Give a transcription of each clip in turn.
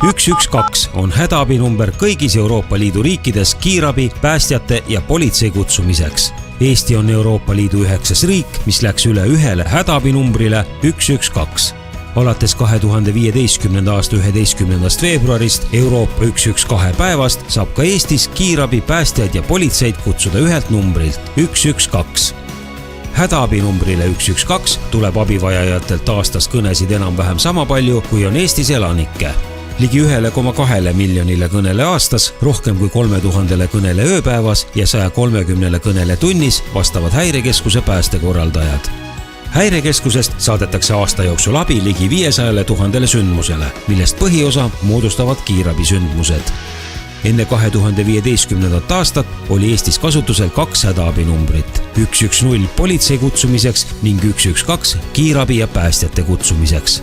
112 on hädaabinumber kõigis Euroopa Liidu riikides kiirabi, päästjate ja politsei kutsumiseks. Eesti on Euroopa Liidu 9. riik, mis läks üle ühele hädaabinumbrile 112. Alates 2015. aasta 11. veebruarist Euroopa 112 päevast saab ka Eestis kiirabi, päästjaid ja politseid kutsuda ühelt numbrilt 112. Hädaabinumbrile 112 tuleb abivajajatelt aastas kõnesid enam-vähem sama palju, kui on Eestis elanikke. Ligi 1,2 miljonile kõnele aastas, rohkem kui 3000 kõnele ööpäevas ja 130 kõnele tunnis vastavad Häirekeskuse päästekorraldajad. Häirekeskusest saadetakse aasta jooksul abi ligi 500 000 sündmusele, millest põhiosa moodustavad kiirabisündmused. Enne 2015. aastat oli Eestis kasutusel 2 hädaabinumbrit, 110 politsei kutsumiseks ning 112 kiirabi ja päästjate kutsumiseks.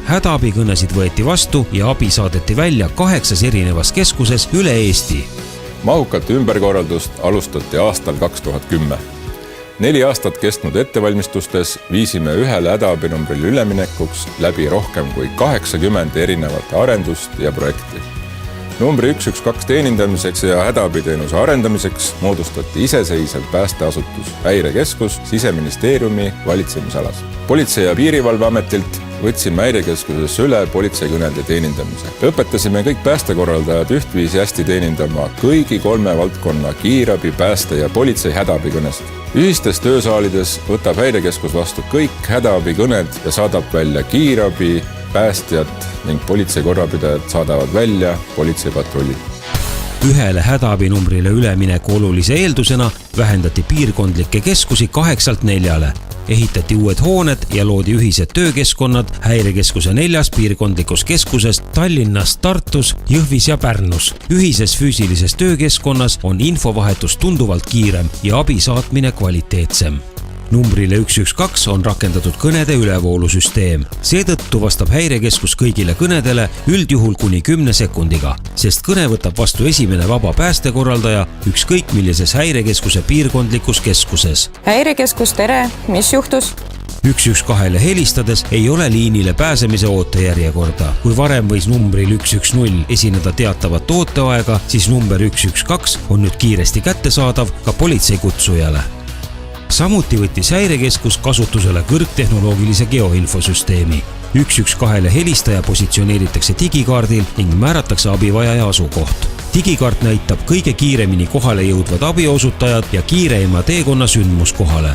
Hädaabikõnesid võeti vastu ja abi saadeti välja 8 erinevas keskuses üle Eesti. Mahukat ümberkorraldust alustati aastal 2010. 4 aastat kestnud ettevalmistustes viisime ühele hädaabinumbril üleminekuks läbi rohkem kui 80 erinevat arendust ja projekti. Numbri 112 teenindamiseks ja hädaabiteenuse arendamiseks moodustati iseseisev päästeasutus Häirekeskus Siseministeeriumi valitsemisalas. Politsei- ja Piirivalveametilt võtsime Häirekeskusesse üle politseikõnede teenindamise. Õpetasime kõik päästekorraldajad ühtviisi hästi teenindama kõigi 3 valdkonna kiirabi, pääste ja politsei hädaabikõnest. Ühistes töösaalides võtab Häirekeskus vastu kõik hädaabikõned ja saadab välja kiirabi, päästjad ning politsei korrapidajad saadavad välja politseipatrullid. Ühele hädaabinumbrile ülemineku olulise eeldusena vähendati piirkondlikke keskusi 8-lt 4-le. Ehitati uued hooned ja loodi ühised töökeskkonnad Häirekeskuse 4 piirkondlikus keskuses Tallinnas, Tartus, Jõhvis ja Pärnus. Ühises füüsilises töökeskkonnas on infovahetus tunduvalt kiirem ja abi saatmine kvaliteetsem. Numbrile 112 on rakendatud kõnede ülevoolusüsteem. Seetõttu vastab Häirekeskus kõigile kõnedele üldjuhul kuni 10 sekundiga, sest kõne võtab vastu esimene vaba päästekorraldaja ükskõik millises Häirekeskuse piirkondlikus keskuses. Häirekeskus, tere, mis juhtus? 112-le helistades ei ole liinile pääsemise ootejärjekorda. Kui varem võis numbril 110 esineda teatavat ooteaega, siis number 112 on nüüd kiiresti kättesaadav ka politseikutsujale. Samuti võttis Häirekeskus kasutusele kõrgtehnoloogilise geoinfosüsteemi. 112-le helistaja positsioneeritakse digikaardil ning määratakse abivajaja asukoht. Digikaart näitab kõige kiiremini kohale jõudvad abiosutajad ja kiireima teekonna sündmuskohale.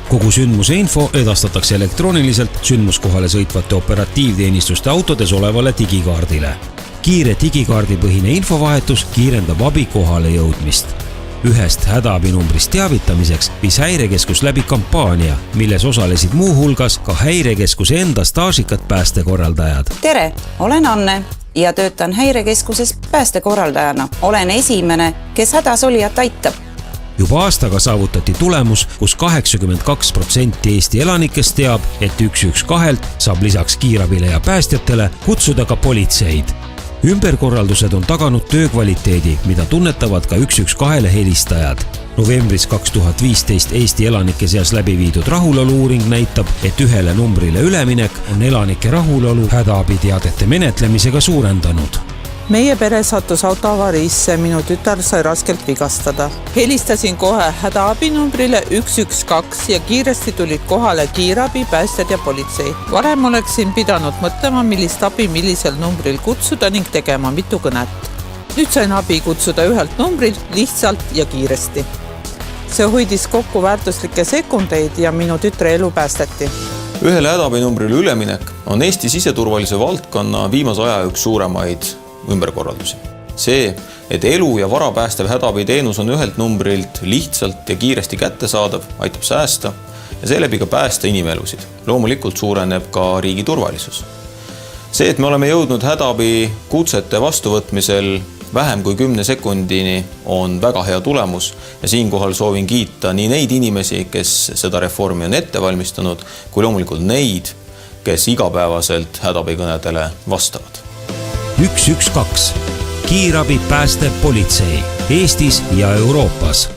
Kogu sündmuse info edastatakse elektrooniliselt sündmuskohale sõitvate operatiivteenistuste autodes olevale digikaardile. Kiire digikaardipõhine infovahetus kiirendab abi kohale jõudmist. Ühest hädaabinumbrist teavitamiseks viis Häirekeskus läbi kampaania, milles osalesid muu hulgas ka Häirekeskuse enda staažikad päästekorraldajad. Tere, olen Anne ja töötan Häirekeskuses päästekorraldajana. Olen esimene, kes hädas olijat aitab. Juba aastaga saavutati tulemus, kus 82% Eesti elanikest teab, et 112-lt saab lisaks kiirabile ja päästjatele kutsuda ka politseid. Ümberkorraldused on taganud töökvaliteedi, mida tunnetavad ka 112-le helistajad. Novembris 2015 Eesti elanike seas läbi viidud rahulolu-uuring näitab, et ühele numbrile üleminek on elanike rahulolu hädaabiteadete menetlemisega suurendanud. Meie pere sattus autoavariisse, minu tütar sai raskelt vigastada. Helistasin kohe hädaabinumbrile 112 ja kiiresti tulid kohale kiirabi, päästjad ja politsei. Varem oleksin pidanud mõtlema, millist abi millisel numbril kutsuda ning tegema mitu kõnet. Nüüd sain abi kutsuda ühelt numbrilt lihtsalt ja kiiresti. See hoidis kokku väärtuslikke sekundeid ja minu tütre elu päästeti. Ühele hädaabinumbril üleminek on Eesti siseturvalise valdkonna viimase aja üks suuremaid ümberkorraldusi. See, et elu- ja varapäästev hädaabiteenus on ühelt numbrilt lihtsalt ja kiiresti kättesaadav, aitab säästa ja seeläbi ka päästa inimelusid. Loomulikult suureneb ka riigi turvalisus. See, et me oleme jõudnud hädaabi kutsete vastuvõtmisel vähem kui 10 sekundini, on väga hea tulemus ja siinkohal soovin kiita nii neid inimesi, kes seda reformi on ette valmistanud, kui loomulikult neid, kes igapäevaselt hädaabikõnedele vastavad. 112. Kiirabi, pääste, politsei Eestis ja Euroopas.